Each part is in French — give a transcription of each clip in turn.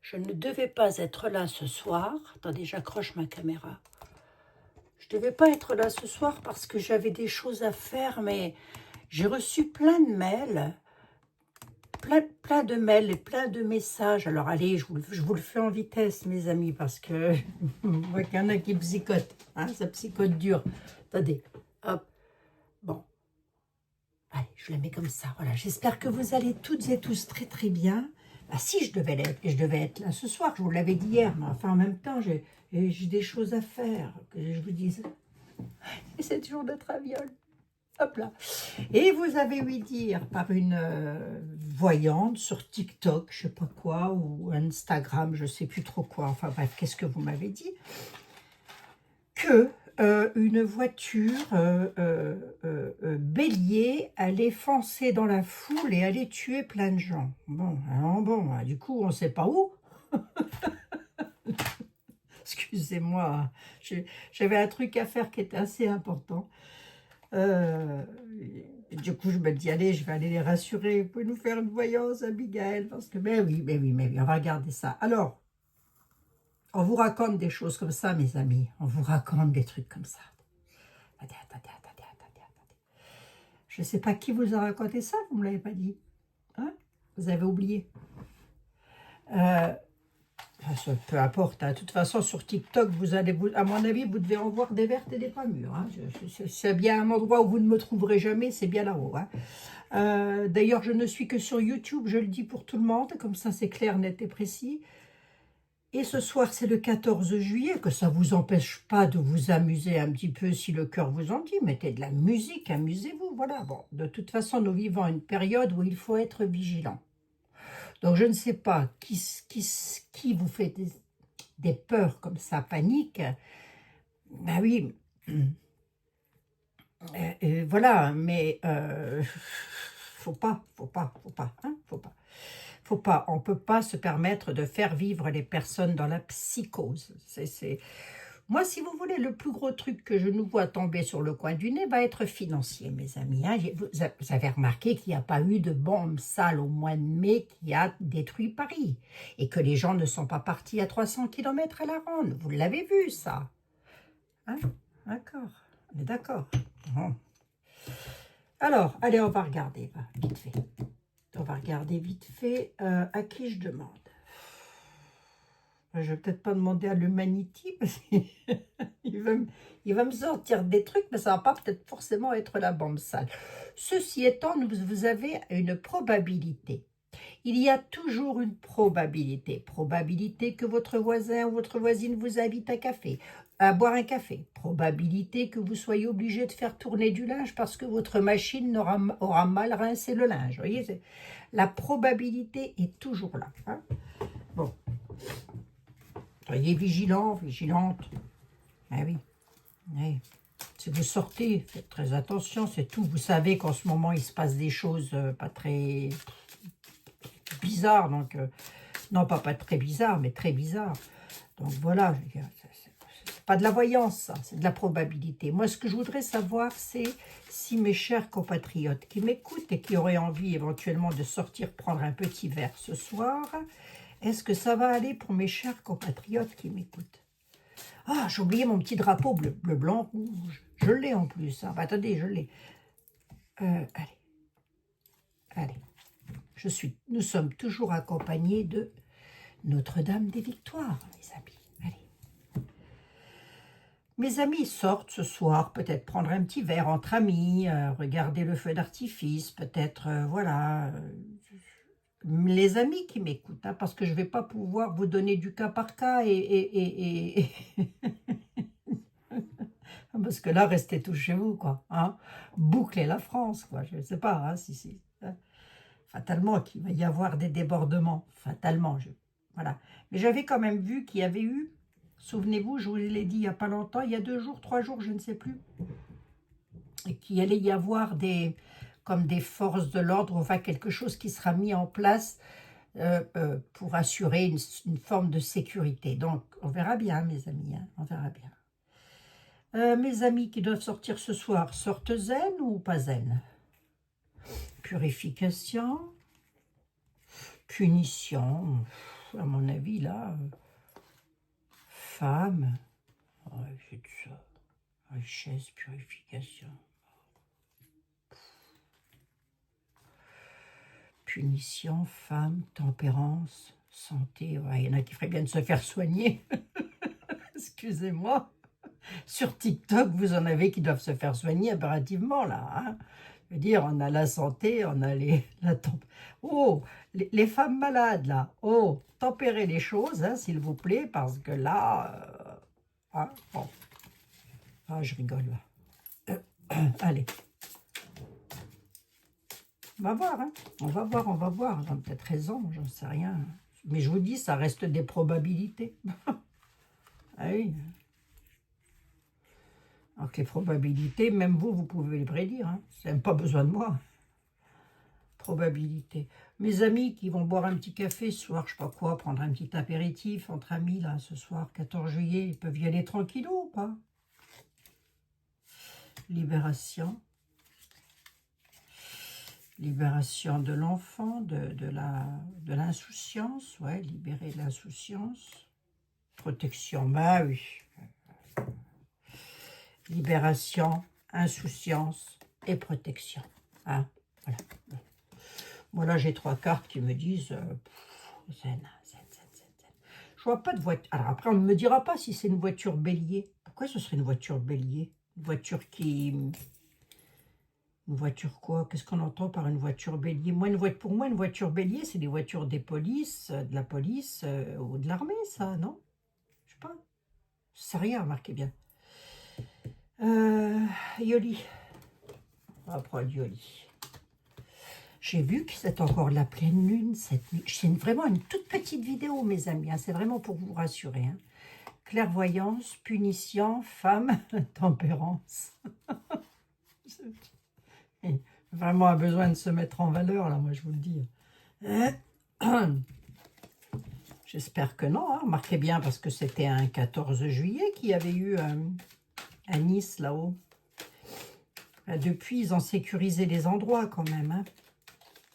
Je ne devais pas être là ce soir. Attendez, j'accroche ma caméra. Je ne devais pas être là ce soir parce que j'avais des choses à faire, mais j'ai reçu plein de mails, plein de mails et plein de messages. Alors allez, je vous le fais en vitesse, mes amis, parce que je vois qu'il y en a qui psychotent. Hein, ça psychote dur. Attendez, hop, bon. Allez, je la mets comme ça, voilà. J'espère que vous allez toutes et tous très très bien. Ah si, je devais être là ce soir, je vous l'avais dit hier, mais enfin en même temps, j'ai des choses à faire, que je vous dise. Et c'est toujours de traviole. Hop là. Et vous avez ouï dire par une voyante sur TikTok, je sais pas quoi, ou Instagram, je sais plus trop quoi, enfin bref, qu'est-ce que vous m'avez dit, que une voiture bélier allait foncer dans la foule et allait tuer plein de gens. Bon, alors bon, du coup, on ne sait pas où. Excusez-moi, j'avais un truc à faire qui était assez important. Du coup, je me dis, allez, je vais aller les rassurer. Vous pouvez nous faire une voyance, Abigail, parce que, mais oui, on va regarder ça. Alors, on vous raconte des choses comme ça, mes amis. On vous raconte des trucs comme ça. Attendez. Je ne sais pas qui vous a raconté ça, vous ne me l'avez pas dit. Hein, vous avez oublié. Peu importe, hein. De toute façon, sur TikTok, à mon avis, vous devez en voir des vertes et des pas mûres. Hein. C'est bien un endroit où vous ne me trouverez jamais, c'est bien là-haut. Hein. D'ailleurs, je ne suis que sur YouTube, je le dis pour tout le monde, comme ça c'est clair, net et précis. Et ce soir, c'est le 14 juillet, que ça ne vous empêche pas de vous amuser un petit peu si le cœur vous en dit. Mettez de la musique, amusez-vous, voilà. Bon, de toute façon, nous vivons une période où il faut être vigilant. Donc, je ne sais pas qui vous fait des peurs comme ça, panique. Ben oui, voilà, mais faut pas, hein, faut pas. On ne peut pas se permettre de faire vivre les personnes dans la psychose. Moi, si vous voulez, le plus gros truc que je nous vois tomber sur le coin du nez va être financier, mes amis. Hein. Vous avez remarqué qu'il n'y a pas eu de bombe sale au mois de mai qui a détruit Paris et que les gens ne sont pas partis à 300 km à la ronde. Vous l'avez vu, ça. Hein? D'accord. On est d'accord. Bon. Alors, allez, on va regarder, vite fait. On va regarder vite fait à qui je demande. Je vais peut-être pas demander à l'Humanity parce qu'il va me sortir des trucs, mais ça va pas peut-être forcément être la bombe sale. Ceci étant, vous avez une probabilité. Il y a toujours une probabilité. Probabilité que votre voisin ou votre voisine vous invite à boire un café. Probabilité que vous soyez obligé de faire tourner du linge parce que votre machine aura mal rincé le linge. Vous voyez, la probabilité est toujours là. Hein. Bon. Soyez vigilants, vigilantes. Ah oui. Oui. Si vous sortez, faites très attention, c'est tout. Vous savez qu'en ce moment, il se passe des choses pas très bizarres. Donc, non, pas très bizarres, mais très bizarres. Donc voilà, c'est pas de la voyance, ça, c'est de la probabilité. Moi, ce que je voudrais savoir, c'est si mes chers compatriotes qui m'écoutent et qui auraient envie éventuellement de sortir prendre un petit verre ce soir, est-ce que ça va aller pour mes chers compatriotes qui m'écoutent? Ah, j'ai oublié mon petit drapeau bleu, blanc, rouge. Je l'ai en plus. Hein. Bah, attendez, je l'ai. Allez. Nous sommes toujours accompagnés de Notre-Dame des Victoires, mes amis. Allez. Mes amis sortent ce soir, peut-être prendre un petit verre entre amis, regarder le feu d'artifice, peut-être, voilà. Les amis qui m'écoutent, hein, parce que je ne vais pas pouvoir vous donner du cas par cas et parce que là, restez tous chez vous, quoi. Hein. Bouclez la France, quoi. Je ne sais pas, hein, si hein. Fatalement qu'il va y avoir des débordements. Fatalement, voilà. Mais j'avais quand même vu qu'il y avait eu, souvenez-vous, je vous l'ai dit il n'y a pas longtemps, il y a 2 jours, 3 jours, je ne sais plus, et qu'il allait y avoir comme des forces de l'ordre, enfin quelque chose qui sera mis en place pour assurer une forme de sécurité. Donc, on verra bien, mes amis, hein, on verra bien. Mes amis qui doivent sortir ce soir, sortent zen ou pas zen? Purification, punition, à mon avis, là, femme, ouais, c'est tout ça. Richesse, purification. Punition, femme, tempérance, santé. Ouais, il y en a qui feraient bien de se faire soigner. Excusez-moi. Sur TikTok, vous en avez qui doivent se faire soigner impérativement, là. Hein. Je veux dire, on a la santé, on a Oh, les femmes malades, là. Oh, tempérez les choses, hein, s'il vous plaît, parce que là... hein, bon. Ah, je rigole, là. Allez. On va voir, hein. On va voir, on va voir. Ils ont peut-être raison, j'en sais rien. Mais je vous dis, ça reste des probabilités. Ah oui. Alors que les probabilités, même vous, vous pouvez les prédire. Hein. C'est même pas besoin de moi. Probabilité. Mes amis qui vont boire un petit café ce soir, je sais pas quoi, prendre un petit apéritif entre amis, là, ce soir, 14 juillet, ils peuvent y aller tranquillou ou pas? Libération. Libération de l'enfant, de l'insouciance, ouais, libérer l'insouciance. Protection, bah oui. Libération, insouciance et protection. Hein, voilà. Moi, là, j'ai 3 cartes qui me disent zen, zen, zen, zen, zen. Je vois pas de voiture. Alors après, on ne me dira pas si c'est une voiture bélier. Pourquoi ce serait une voiture bélier? Une voiture qui... Une voiture quoi? Qu'est-ce qu'on entend par une voiture bélier? Pour moi, une voiture bélier, c'est des voitures des polices, de la police ou de l'armée, ça, non? Je sais pas. Je sais rien, remarquez bien. Yoli. On va prendre Yoli. J'ai vu que c'est encore la pleine lune cette nuit. C'est vraiment une toute petite vidéo, mes amis. Hein. C'est vraiment pour vous rassurer. Hein. Clairvoyance, punition, femme, tempérance. Vraiment a besoin de se mettre en valeur, là, moi, je vous le dis. J'espère que non. Hein. Remarquez bien, parce que c'était un 14 juillet qu'il y avait eu à Nice, là-haut. Depuis, ils ont sécurisé les endroits, quand même. Hein.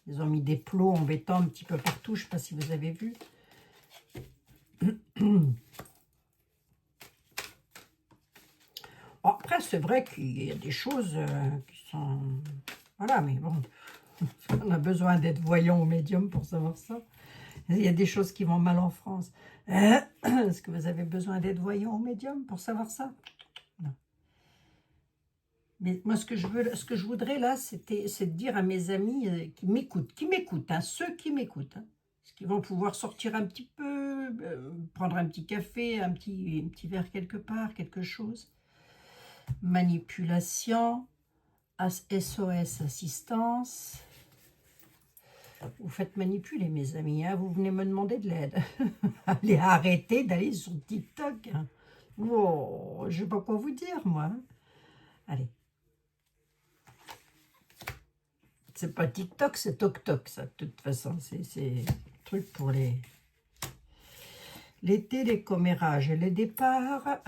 Ils ont mis des plots en béton un petit peu partout. Je ne sais pas si vous avez vu. Bon, après, c'est vrai qu'il y a des choses qui sont... Voilà, mais bon, on a besoin d'être voyant ou médium pour savoir ça. Il y a des choses qui vont mal en France. Est-ce que vous avez besoin d'être voyant ou médium pour savoir ça? Non. Mais moi, ce que je voudrais là, c'est de dire à mes amis qui m'écoutent, hein, ceux qui m'écoutent, hein, parce qu'ils vont pouvoir sortir un petit peu, prendre un petit café, un petit verre quelque part, quelque chose. Manipulation, SOS assistance. Vous faites manipuler, mes amis. Hein, vous venez me demander de l'aide. Allez, arrêtez d'aller sur TikTok. Hein. Oh, je ne sais pas quoi vous dire, moi. Hein. Allez. C'est pas TikTok, c'est TokTok, ça. De toute façon, c'est un truc pour les télécommérages et les départs.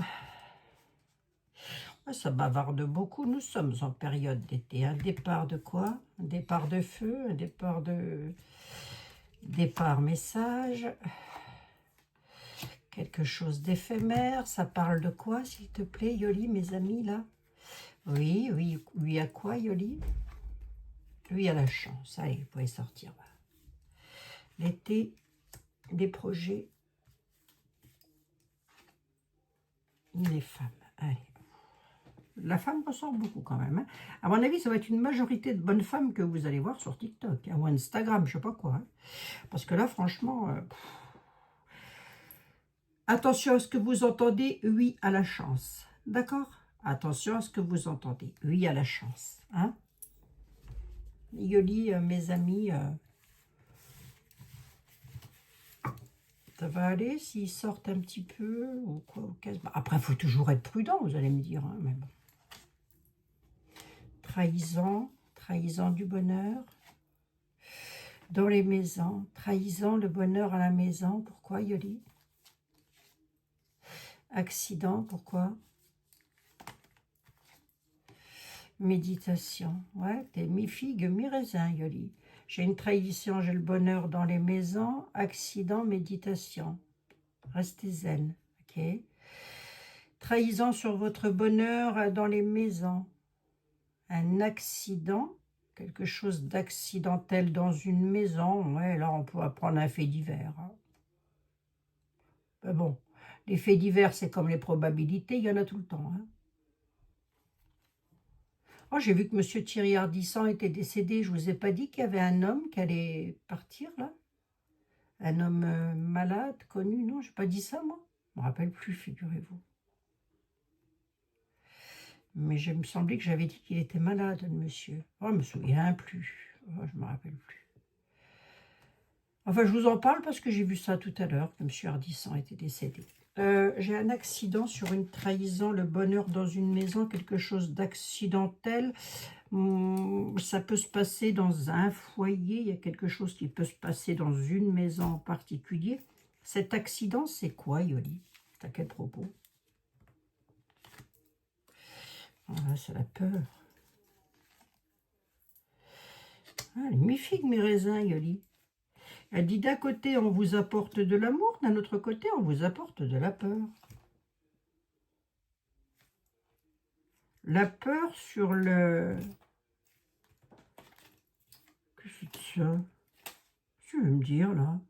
Ça bavarde beaucoup. Nous sommes en période d'été. Un départ de quoi? Un départ de feu, un départ de... Départ message. Quelque chose d'éphémère. Ça parle de quoi, s'il te plaît, Yoli, mes amis, là? Oui, oui, oui, à quoi, Yoli? Lui a la chance. Allez, vous pouvez sortir. L'été, des projets, les femmes. Allez. La femme ressort beaucoup quand même. Hein. À mon avis, ça va être une majorité de bonnes femmes que vous allez voir sur TikTok hein, ou Instagram, je sais pas quoi. Hein. Parce que là, franchement, attention à ce que vous entendez, oui à la chance. D'accord? Attention à ce que vous entendez, oui à la chance. Hein? Yoli, mes amis, ça va aller s'ils sortent un petit peu ou quoi. Après, il faut toujours être prudent, vous allez me dire. Hein, mais bon. Trahison du bonheur. Dans les maisons, trahison le bonheur à la maison. Pourquoi, Yoli? Accident, pourquoi? Méditation. Ouais, t'es mi-figue, mi-raisin, Yoli. J'ai une trahison, j'ai le bonheur dans les maisons, accident, méditation. Restez zen, ok? Trahison sur votre bonheur dans les maisons. Un accident, quelque chose d'accidentel dans une maison. Ouais, là, on peut apprendre un fait divers. Hein. Mais bon, les faits divers, c'est comme les probabilités, il y en a tout le temps. Hein. Oh, j'ai vu que M. Thierry Ardisson était décédé. Je vous ai pas dit qu'il y avait un homme qui allait partir, là? Un homme malade, connu? Non, j'ai pas dit ça, moi. Je me rappelle plus, figurez-vous. Mais je me semblait que j'avais dit qu'il était malade, le monsieur. Oh, je me souviens plus. Oh, je me rappelle plus. Enfin, je vous en parle parce que j'ai vu ça tout à l'heure, que M. Ardisson était décédé. J'ai un accident sur une trahison, le bonheur dans une maison, quelque chose d'accidentel. Ça peut se passer dans un foyer, il y a quelque chose qui peut se passer dans une maison en particulier. Cet accident, c'est quoi, Yoli? C'est à quel propos? Ah, c'est la peur. Ah, les mi-figues, mes raisins, Yoli. Elle dit d'un côté, on vous apporte de l'amour, d'un autre côté, on vous apporte de la peur. La peur sur le... Que c'est ça? Tu veux me dire, là?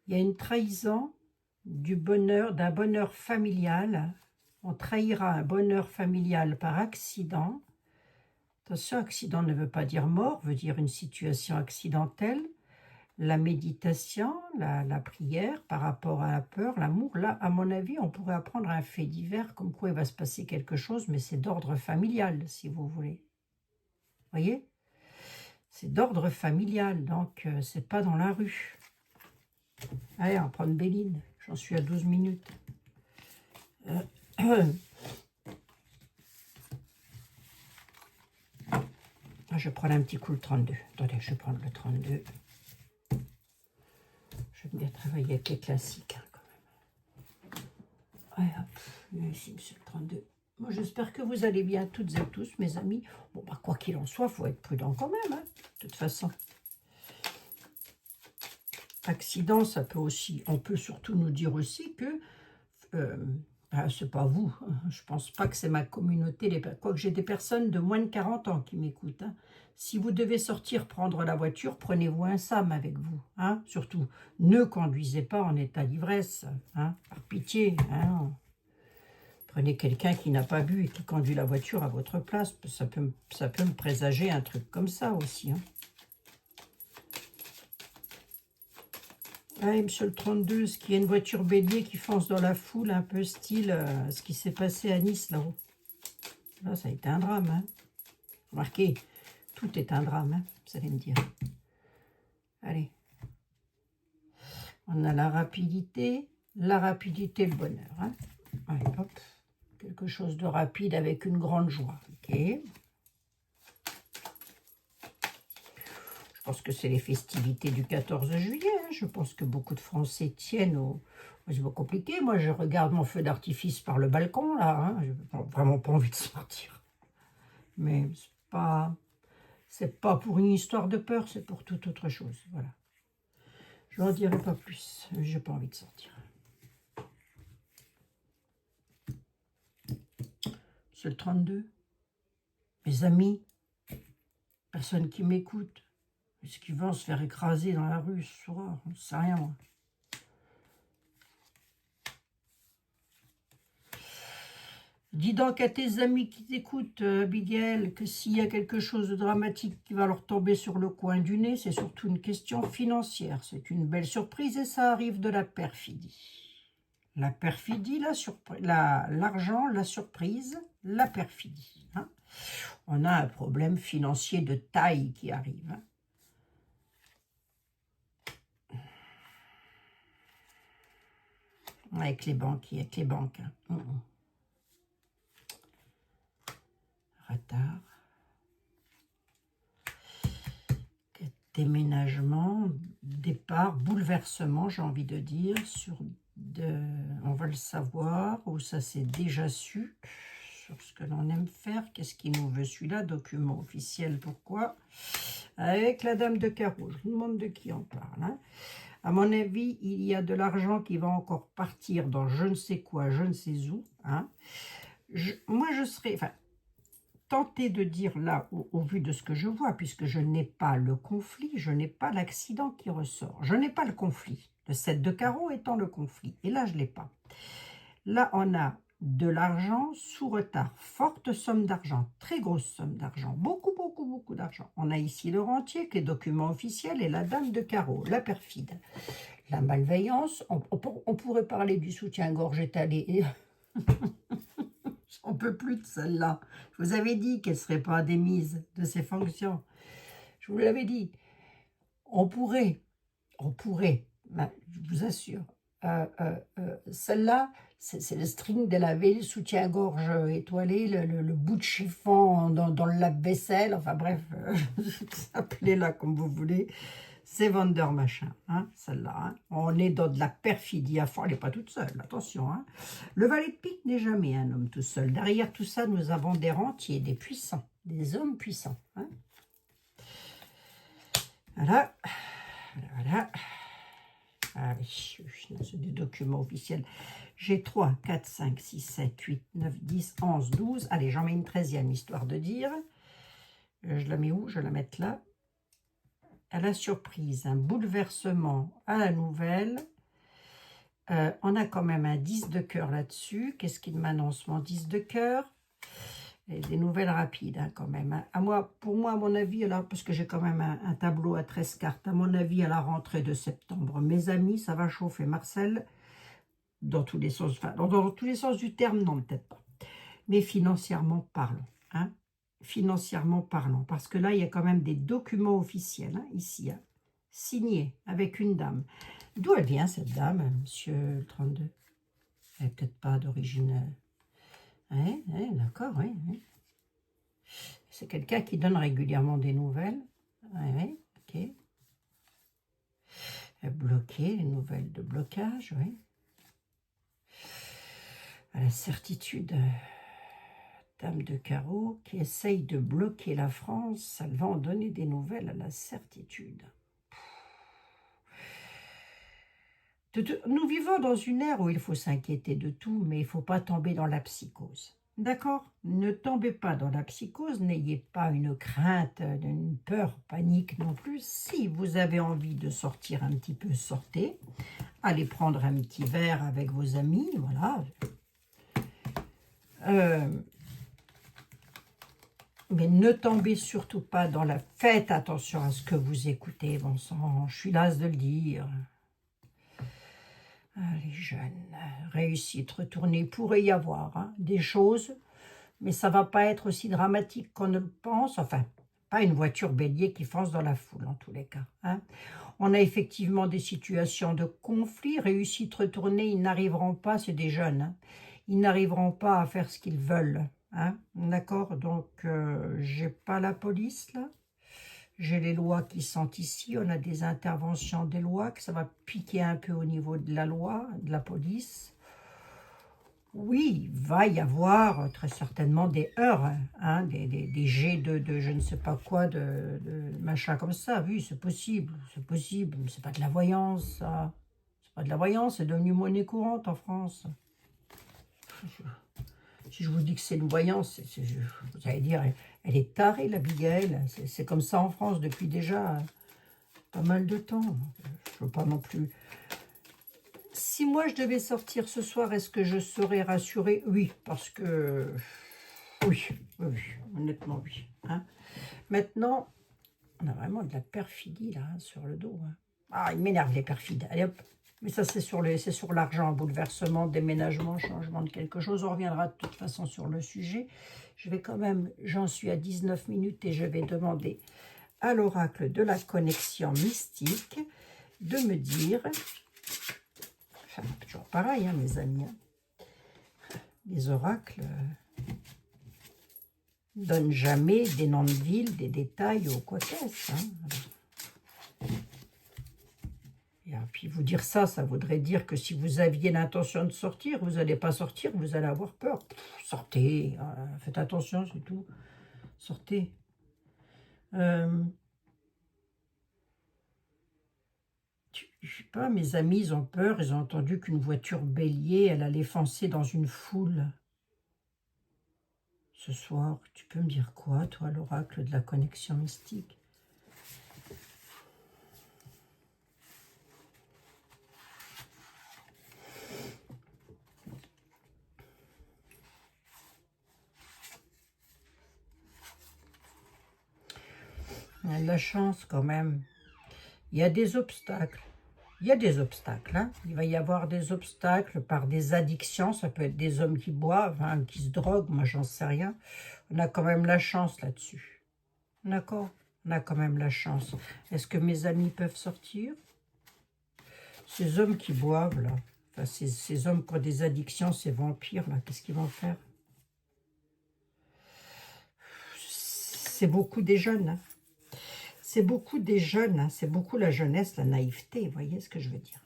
Il y a une trahison du bonheur, d'un bonheur familial. On trahira un bonheur familial par accident. Attention, accident ne veut pas dire mort, veut dire une situation accidentelle. La méditation, la prière par rapport à la peur, l'amour, là, à mon avis, on pourrait apprendre un fait divers, comme quoi il va se passer quelque chose, mais c'est d'ordre familial, si vous voulez. Voyez? C'est d'ordre familial, donc c'est pas dans la rue. Allez, on va prendre Béline, j'en suis à 12 minutes. Je vais prendre un petit coup le 32. Attendez, je vais prendre le 32. Je vais bien travailler avec les classiques, hein, quand même. Ouais, hop, ici, monsieur le 32. Moi, j'espère que vous allez bien, toutes et tous, mes amis. Bon, bah, quoi qu'il en soit, il faut être prudent quand même, hein, de toute façon. Accident, ça peut aussi, on peut surtout nous dire aussi que, c'est pas vous, hein, je pense pas que c'est ma communauté, quoique j'ai des personnes de moins de 40 ans qui m'écoutent. Hein. Si vous devez sortir prendre la voiture, prenez-vous un SAM avec vous. Hein. Surtout, ne conduisez pas en état d'ivresse, hein, par pitié. Hein. Prenez quelqu'un qui n'a pas bu et qui conduit la voiture à votre place. Ça peut me présager un truc comme ça aussi. Hein. Ah, monsieur le 32, ce qui est une voiture bélier qui fonce dans la foule, un peu style ce qui s'est passé à Nice, là-haut. Là, ça a été un drame. Hein. Remarquez, tout est un drame, hein, vous allez me dire. Allez. On a la rapidité, le bonheur. Hein. Allez, hop. Quelque chose de rapide avec une grande joie. Ok. Je pense que c'est les festivités du 14 juillet. Hein. Je pense que beaucoup de Français tiennent au... C'est pas compliqué. Moi, je regarde mon feu d'artifice par le balcon, là. Hein. Je n'ai vraiment pas envie de sortir. Mais c'est pas pour une histoire de peur, c'est pour toute autre chose. Voilà. Je n'en dirai pas plus. Je n'ai pas envie de sortir. C'est le 32. Mes amis, personne qui m'écoute. Est-ce qu'ils vont se faire écraser dans la rue ce soir? On ne sait rien, moi. Dis donc à tes amis qui t'écoutent, Abigail, que s'il y a quelque chose de dramatique qui va leur tomber sur le coin du nez, c'est surtout une question financière. C'est une belle surprise et ça arrive de la perfidie. La perfidie, l'argent, la surprise, la perfidie. Hein. On a un problème financier de taille qui arrive. Hein. Avec les banquiers, avec les banques. Hein. Retard. Déménagement, départ, bouleversement, j'ai envie de dire. On va le savoir, ou ça c'est déjà su. sur ce que l'on aime faire. Qu'est-ce qu'il nous veut celui-là? Document officiel, pourquoi? Avec la dame de carreau, je vous demande de qui on parle. Hein. À mon avis, il y a de l'argent qui va encore partir dans je ne sais quoi, je ne sais où. Hein. Moi, je serais tentée de dire là, au vu de ce que je vois, puisque je n'ai pas le conflit, je n'ai pas l'accident qui ressort. Je n'ai pas le conflit. Le 7 de carreau étant le conflit. Et là, je ne l'ai pas. Là, on a de l'argent sous retard. Forte somme d'argent. Très grosse somme d'argent. Beaucoup, beaucoup, beaucoup d'argent. On a ici le rentier, les documents officiels et la dame de carreau, la perfide. La malveillance. On pourrait parler du soutien-gorge étalé. On peut plus de celle-là. Je vous avais dit qu'elle ne serait pas démise de ses fonctions. Je vous l'avais dit. On pourrait, ben, je vous assure. Celle-là, c'est le string de laver, le soutien-gorge étoilé, le bout de chiffon dans le lave-vaisselle, enfin bref, appelez-la comme vous voulez. C'est Vendeur machin, hein, celle-là. Hein. On est dans de la perfidie à fond, elle n'est pas toute seule, attention. Hein. Le valet de pique n'est jamais un homme tout seul. Derrière tout ça, nous avons des rentiers, des puissants, des hommes puissants. Hein. Voilà. Voilà. Ah oui, c'est des documents officiels. J'ai 3, 4, 5, 6, 7, 8, 9, 10, 11, 12. Allez, j'en mets une 13e, histoire de dire. Je la mets où? Je vais la mettre là. À la surprise, un bouleversement à la nouvelle. On a quand même un 10 de cœur là-dessus. Qu'est-ce qu'il m'annonce mon 10 de cœur? Et des nouvelles rapides hein, quand même. Hein. Pour moi, à mon avis, alors, parce que j'ai quand même un tableau à 13 cartes, à mon avis, à la rentrée de septembre, mes amis, ça va chauffer. Marcel, dans tous les sens, dans tous les sens du terme, non, peut-être pas. Mais financièrement parlant. Hein, financièrement parlant. Parce que là, il y a quand même des documents officiels, hein, ici, hein, signés avec une dame. D'où elle vient, cette dame, monsieur le 32? Elle n'est peut-être pas d'origine... Oui, d'accord, oui. C'est quelqu'un qui donne régulièrement des nouvelles. Oui, ok. Bloquer, les nouvelles de blocage, oui. À la certitude, dame de carreau qui essaye de bloquer la France, elle va en donner des nouvelles à la certitude. Nous vivons dans une ère où il faut s'inquiéter de tout, mais il ne faut pas tomber dans la psychose. D'accord? Ne tombez pas dans la psychose, n'ayez pas une crainte, une peur, panique non plus. Si vous avez envie de sortir un petit peu, sortez. Allez prendre un petit verre avec vos amis, voilà. Mais ne tombez surtout pas dans la... Faites attention à ce que vous écoutez, bon sang, je suis lasse de le dire. Les jeunes, réussite, retourner, il pourrait y avoir hein, des choses, mais ça ne va pas être aussi dramatique qu'on ne le pense. Enfin, pas une voiture bélier qui fonce dans la foule, en tous les cas. Hein. On a effectivement des situations de conflit. Réussite, retourner, ils n'arriveront pas, c'est des jeunes, hein, ils n'arriveront pas à faire ce qu'ils veulent. Hein. D'accord? Donc, j'ai pas la police, là. J'ai les lois qui sont ici, on a des interventions des lois, que ça va piquer un peu au niveau de la loi, de la police. Oui, il va y avoir très certainement des heurts, hein, des jets de je ne sais pas quoi, de machin comme ça. Oui, c'est possible, c'est possible. C'est pas de la voyance, ça. C'est pas de la voyance, c'est devenu monnaie courante en France. Si je vous dis que c'est une voyance, vous allez dire, elle est tarée, l'Abigail. C'est comme ça en France depuis déjà pas mal de temps. Je ne veux pas non plus... Si moi je devais sortir ce soir, est-ce que je serais rassurée? Oui, parce que... Oui, honnêtement oui. Hein. Maintenant, on a vraiment de la perfidie là, sur le dos. Hein. Ah, il m'énerve les perfides. Allez hop. Mais ça, c'est sur l'argent, bouleversement, déménagement, changement de quelque chose. On reviendra de toute façon sur le sujet. Je vais quand même, j'en suis à 19 minutes et je vais demander à l'oracle de la connexion mystique de me dire, enfin, toujours pareil, hein, mes amis, hein, les oracles donnent jamais des noms de villes, des détails ou quoi qu'est-ce. Hein. Et puis Puis vous dire ça, ça voudrait dire que si vous aviez l'intention de sortir, vous n'allez pas sortir, vous allez avoir peur. Sortez, faites attention, c'est tout. Sortez. Je sais pas, mes amis, ils ont peur, ils ont entendu qu'une voiture bélier, elle allait foncer dans une foule. Ce soir, tu peux me dire quoi, toi, l'oracle de la connexion mystique? Il y a de la chance quand même. Il y a des obstacles. Il y a des obstacles. Hein. Il va y avoir des obstacles par des addictions. Ça peut être des hommes qui boivent, hein, qui se droguent. Moi, j'en sais rien. On a quand même la chance là-dessus. D'accord? On a quand même la chance. Est-ce que mes amis peuvent sortir? Ces hommes qui boivent, là, enfin, ces hommes qui ont des addictions, ces vampires, là, qu'est-ce qu'ils vont faire? C'est beaucoup des jeunes, hein. C'est beaucoup des jeunes, hein. C'est beaucoup la jeunesse, la naïveté, vous voyez ce que je veux dire?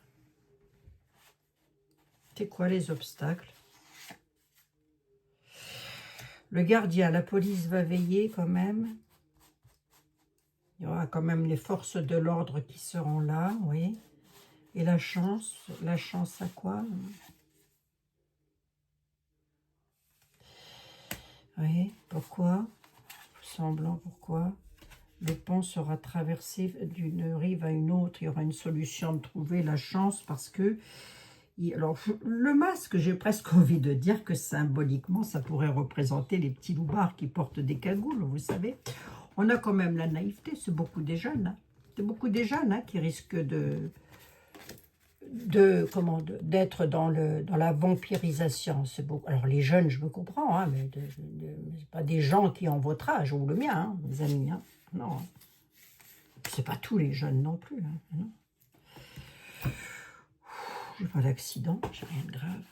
C'est quoi les obstacles? Le gardien, la police va veiller quand même. Il y aura quand même les forces de l'ordre qui seront là, oui. Et la chance à quoi? Oui, pourquoi? Semblant, pourquoi? Le pont sera traversé d'une rive à une autre. Il y aura une solution de trouver la chance parce que... Alors, le masque, j'ai presque envie de dire que symboliquement, ça pourrait représenter les petits loupards qui portent des cagoules, vous savez. On a quand même la naïveté, c'est beaucoup des jeunes. Hein. C'est beaucoup des jeunes hein, qui risquent d'être dans la vampirisation. Alors les jeunes, je me comprends, hein, mais c'est pas des gens qui ont votre âge ou le mien, hein, mes amis. Hein. Non, c'est pas tous les jeunes non plus. Hein, non. J'ai pas d'accident, j'ai rien de grave.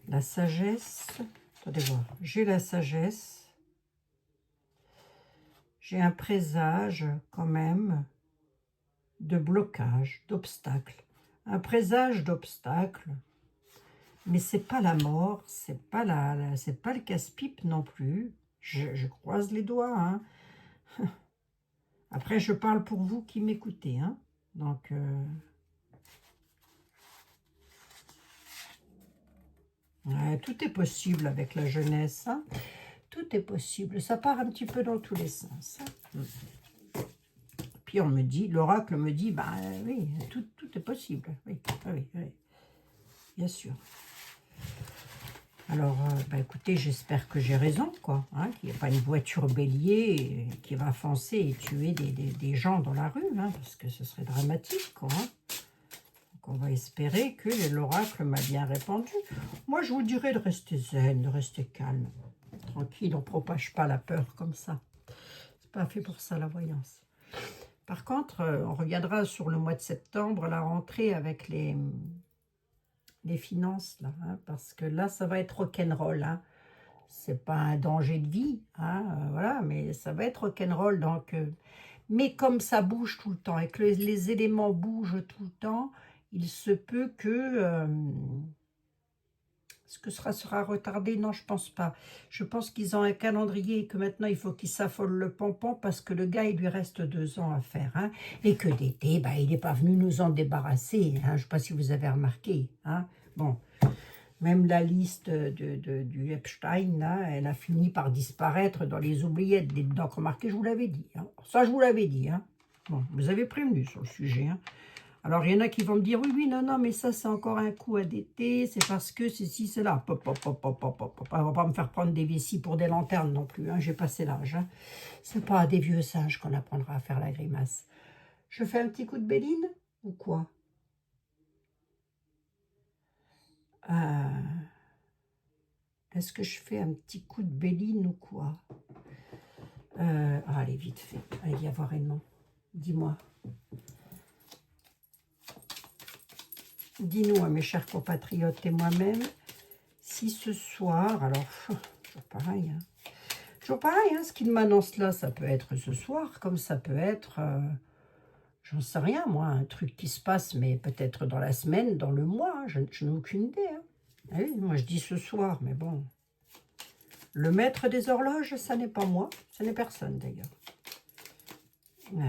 La sagesse, attendez voir, j'ai la sagesse, j'ai un présage quand même de blocage, d'obstacle. Un présage d'obstacle, mais c'est pas la mort, c'est pas c'est pas le casse-pipe non plus. Je croise les doigts. Hein. Après, je parle pour vous qui m'écoutez. Hein. Donc, ouais, tout est possible avec la jeunesse. Hein. Tout est possible. Ça part un petit peu dans tous les sens. Hein. Puis on me dit, l'oracle me dit, bah oui, tout est possible. Oui, oui, oui, bien sûr. Alors, bah, écoutez, j'espère que j'ai raison, quoi. Hein, qu'il n'y a pas une voiture bélier qui va foncer et tuer des gens dans la rue, hein, parce que ce serait dramatique, quoi. Hein. Donc, on va espérer que l'oracle m'a bien répondu. Moi, je vous dirais de rester zen, de rester calme. Tranquille, on ne propage pas la peur comme ça. C'est pas fait pour ça, la voyance. Par contre, on regardera sur le mois de septembre la rentrée avec les finances, là, hein, parce que là, ça va être rock'n'roll. Hein. C'est pas un danger de vie, hein, voilà, mais ça va être rock'n'roll. Donc, mais comme ça bouge tout le temps et que les éléments bougent tout le temps, il se peut que... Est-ce que ce sera retardé? Non, je pense pas. Je pense qu'ils ont un calendrier et que maintenant, il faut qu'ils s'affolent le pompon parce que le gars, il lui reste 2 ans à faire. Hein, et que d'été, bah, il n'est pas venu nous en débarrasser. Hein, je ne sais pas si vous avez remarqué. Hein. Bon, même la liste du Epstein, là, elle a fini par disparaître dans les oubliettes. Donc, remarquez, je vous l'avais dit. Hein. Ça, je vous l'avais dit. Hein. Bon, vous avez prévenu sur le sujet. Hein. Alors, il y en a qui vont me dire, oui, oui, non, non, mais ça, c'est encore un coup à d'été, c'est parce que ceci, c'est là. Pop, pop, pop, pop, pop, pop. On va pas me faire prendre des vessies pour des lanternes non plus, hein, j'ai passé l'âge. Hein. C'est pas à des vieux sages qu'on apprendra à faire la grimace. Je fais un petit coup de béline ou quoi? Est-ce que je fais un petit coup de béline ou quoi? Allez, vite fait. Allez, viens voir Edmond. Dis-moi. Dis-nous, mes chers compatriotes et moi-même, si ce soir, alors, toujours pareil, hein, Toujours pareil, hein, ce qu'il m'annonce là, ça peut être ce soir, comme ça peut être, j'en sais rien, moi, un truc qui se passe, mais peut-être dans la semaine, dans le mois, hein, je n'ai aucune idée. Hein. Ah oui, moi, je dis ce soir, mais bon. Le maître des horloges, ça n'est pas moi, ce n'est personne d'ailleurs. Ouais.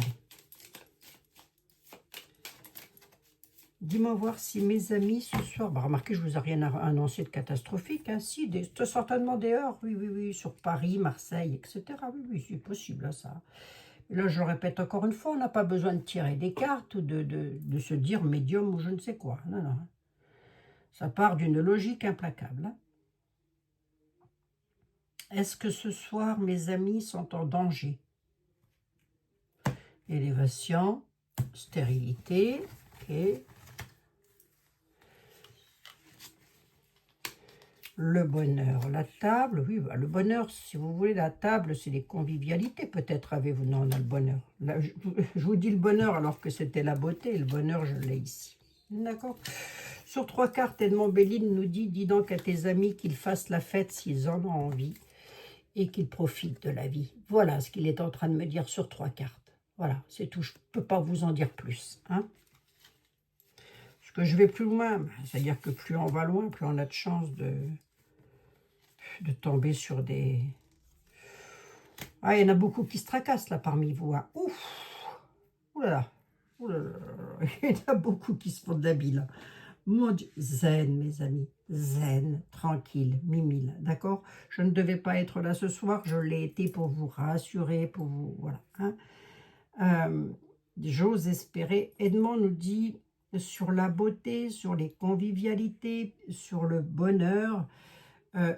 Dis-moi voir si mes amis ce soir... Bah, remarquez, je vous ai rien annoncé de catastrophique. Hein. Si, certainement des heures, oui, oui, oui, sur Paris, Marseille, etc. Oui, oui, c'est possible, là, ça. Et là, je le répète encore une fois, on n'a pas besoin de tirer des cartes ou de se dire médium ou je ne sais quoi. Non, non. Ça part d'une logique implacable. Hein. Est-ce que ce soir, mes amis sont en danger? Élévation, stérilité, ok. Le bonheur, la table, oui, bah, le bonheur, si vous voulez, la table, c'est les convivialités, peut-être avez-vous, non, on a le bonheur. Là, je vous dis le bonheur alors que c'était la beauté, le bonheur, je l'ai ici. D'accord. Sur 3 cartes, Edmond Béline nous dit, dis donc à tes amis qu'ils fassent la fête s'ils en ont envie et qu'ils profitent de la vie. Voilà ce qu'il est en train de me dire sur 3 cartes. Voilà, c'est tout, je ne peux pas vous en dire plus, hein. Parce que je vais plus loin, c'est-à-dire que plus on va loin, plus on a de chances de tomber sur des... Ah, il y en a beaucoup qui se tracassent là parmi vous. Hein. Ouf! Ouh là là! Ouh là là là. Il y en a beaucoup qui se font de la bile. Mon Dieu, zen mes amis, zen, tranquille, mimile, d'accord? Je ne devais pas être là ce soir, je l'ai été pour vous rassurer, pour vous... Voilà. Hein. J'ose espérer. Edmond nous dit sur la beauté, sur les convivialités, sur le bonheur.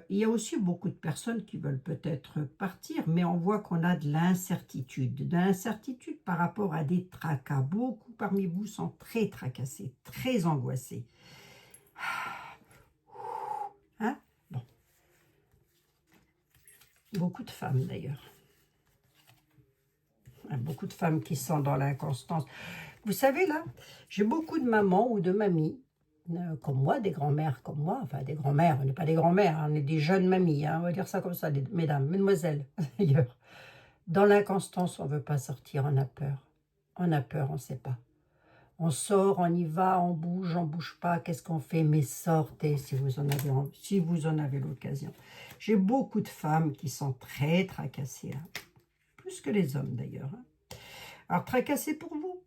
Il y a aussi beaucoup de personnes qui veulent peut-être partir, mais on voit qu'on a de l'incertitude par rapport à des tracas. Beaucoup parmi vous sont très tracassés, très angoissés. Hein? Bon. Beaucoup de femmes d'ailleurs. Beaucoup de femmes qui sont dans l'inconstance. Vous savez là, j'ai beaucoup de mamans ou de mamies comme moi, des grands-mères comme moi, enfin des grands-mères, on n'est pas des grands-mères, hein, on est des jeunes mamies, hein, on va dire ça comme ça, mesdames, mesdemoiselles, d'ailleurs. Dans l'inconstance, on ne veut pas sortir, on a peur, on ne sait pas. On sort, on y va, on bouge pas, qu'est-ce qu'on fait? Mais sortez si vous en avez l'occasion. J'ai beaucoup de femmes qui sont très tracassées, hein, plus que les hommes d'ailleurs. Hein. Alors tracassées pour vous,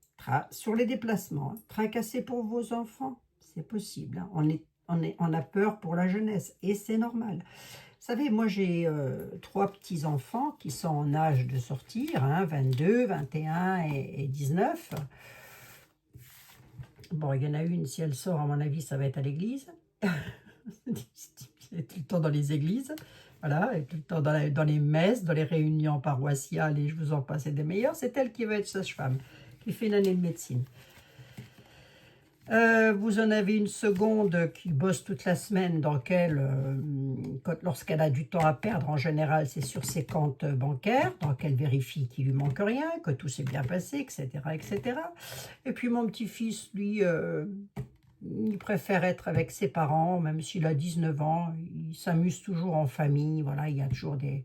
sur les déplacements, hein, tracassées pour vos enfants, c'est possible. Hein. On a peur pour la jeunesse et c'est normal. Vous savez, moi j'ai 3 petits-enfants qui sont en âge de sortir, hein, 22, 21 et 19. Bon, il y en a une, si elle sort, à mon avis, ça va être à l'église. Elle est tout le temps dans les églises. Voilà, elle est tout le temps dans les messes, dans les réunions paroissiales, et je vous en passe des meilleurs. C'est elle qui va être sage-femme, qui fait une année de médecine. Vous en avez une seconde qui bosse toute la semaine, lorsqu'elle a du temps à perdre, en général, c'est sur ses comptes bancaires, donc elle vérifie qu'il lui manque rien, que tout s'est bien passé, etc., etc. Et puis mon petit-fils, lui, il préfère être avec ses parents, même s'il a 19 ans, il s'amuse toujours en famille, voilà, il y a toujours des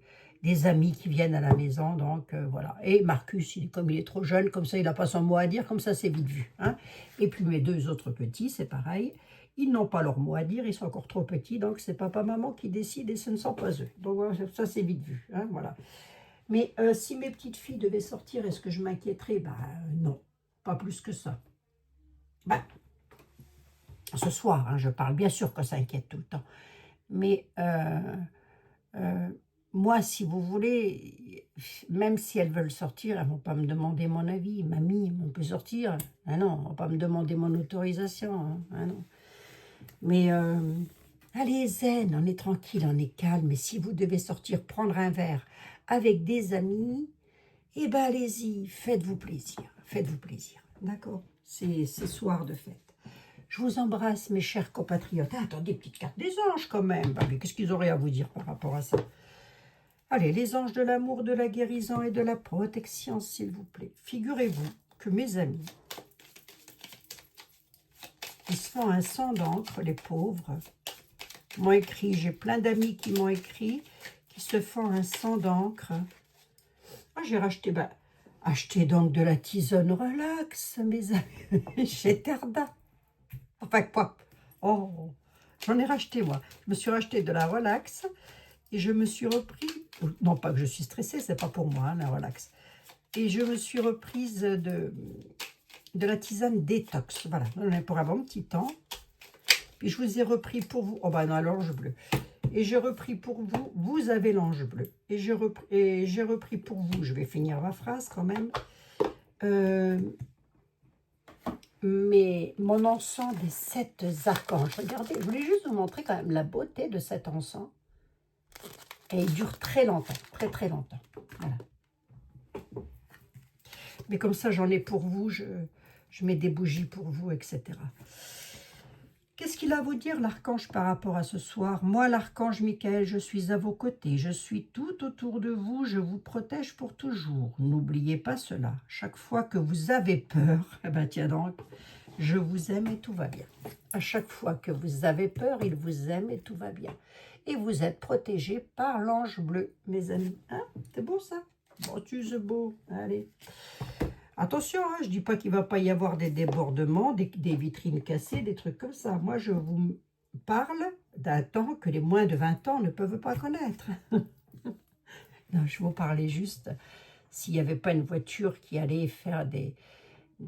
amis qui viennent à la maison, donc voilà. Et Marcus, comme il est trop jeune, comme ça il n'a pas son mot à dire, comme ça c'est vite vu. Hein. Et puis mes 2 autres petits, c'est pareil, ils n'ont pas leur mot à dire, ils sont encore trop petits, donc c'est papa-maman qui décide et ce ne sont pas eux. Donc voilà, ça c'est vite vu, hein, voilà. Mais si mes petites filles devaient sortir, est-ce que je m'inquiéterais? Non, pas plus que ça. Ce soir, hein, je parle, bien sûr que ça inquiète tout le temps, mais... moi, si vous voulez, même si elles veulent sortir, elles ne vont pas me demander mon avis. Mamie, on peut sortir? Ah non, on ne va pas me demander mon autorisation. Hein. Ah non. Mais allez, zen, on est tranquille, on est calme. Et si vous devez sortir prendre un verre avec des amis, eh bien allez-y, faites-vous plaisir. Faites-vous plaisir, d'accord? C'est soir de fête. Je vous embrasse, mes chers compatriotes. Ah, attendez, petite carte des anges quand même. Mais qu'est-ce qu'ils auraient à vous dire par rapport à ça? Allez, les anges de l'amour, de la guérison et de la protection, s'il vous plaît. Figurez-vous que mes amis, ils se font un sang d'encre, les pauvres, m'ont écrit, j'ai plein d'amis qui m'ont écrit, qui se font un sang d'encre. Ah, j'ai racheté, acheté donc de la tisane relax, mes amis, chez Terda. Enfin, quoi. Oh, j'en ai racheté, moi. Je me suis racheté de la relax et je me suis repris, non pas que je suis stressée, c'est pas pour moi, hein, la relax. Et je me suis reprise de la tisane détox. Voilà, pour avoir un petit temps. Puis je vous ai repris pour vous, oh ben non, l'ange bleu. Et j'ai repris pour vous, vous avez l'ange bleu. Et j'ai repris pour vous, je vais finir ma phrase quand même. Mais mon encens des 7 archanges. Regardez, je voulais juste vous montrer quand même la beauté de cet encens. Et il dure très longtemps, très très longtemps. Voilà. Mais comme ça, j'en ai pour vous, je mets des bougies pour vous, etc. Qu'est-ce qu'il a à vous dire, l'archange, par rapport à ce soir? Moi, l'archange Michael, je suis à vos côtés. Je suis tout autour de vous. Je vous protège pour toujours. N'oubliez pas cela. Chaque fois que vous avez peur, eh ben tiens donc, je vous aime et tout va bien. À chaque fois que vous avez peur, il vous aime et tout va bien. Et vous êtes protégés par l'ange bleu, mes amis. Hein? C'est beau ça? Bon, tu es beau. Allez. Attention, hein, je ne dis pas qu'il ne va pas y avoir des débordements, des vitrines cassées, des trucs comme ça. Moi, je vous parle d'un temps que les moins de 20 ans ne peuvent pas connaître. Non, je vous parlais juste s'il n'y avait pas une voiture qui allait faire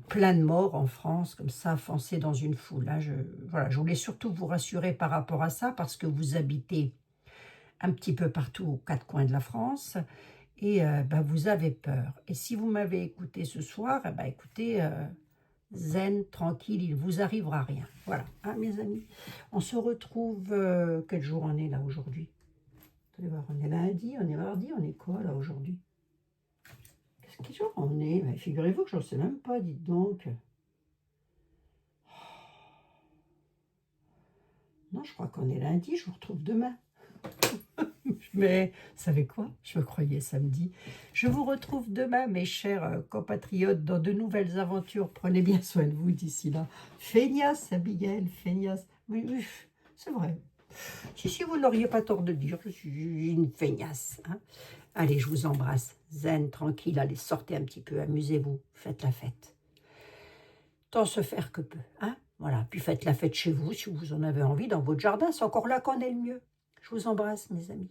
plein de morts en France, comme ça, foncer dans une foule. Hein. Voilà, je voulais surtout vous rassurer par rapport à ça, parce que vous habitez un petit peu partout aux 4 coins de la France. Et vous avez peur. Et si vous m'avez écouté ce soir, écoutez, zen, tranquille, il ne vous arrivera rien. Voilà, hein, mes amis. On se retrouve, quel jour on est là aujourd'hui? Allez voir, on est lundi, on est mardi, on est quoi là aujourd'hui? Quel jour on est? Figurez-vous que je ne sais même pas, dites donc. Non, je crois qu'on est lundi, je vous retrouve demain. Mais, vous savez quoi? Je me croyais samedi. Je vous retrouve demain, mes chers compatriotes, dans de nouvelles aventures. Prenez bien soin de vous d'ici là. Feignasse, Abigail, feignasse. Oui, oui, c'est vrai. Si vous n'auriez pas tort de dire, je suis une feignasse. Hein. Allez, je vous embrasse. Zen, tranquille, allez, sortez un petit peu, amusez-vous, faites la fête. Tant se faire que peu. Hein. Voilà, puis faites la fête chez vous, si vous en avez envie, dans votre jardin. C'est encore là qu'on est le mieux. Je vous embrasse, mes amis.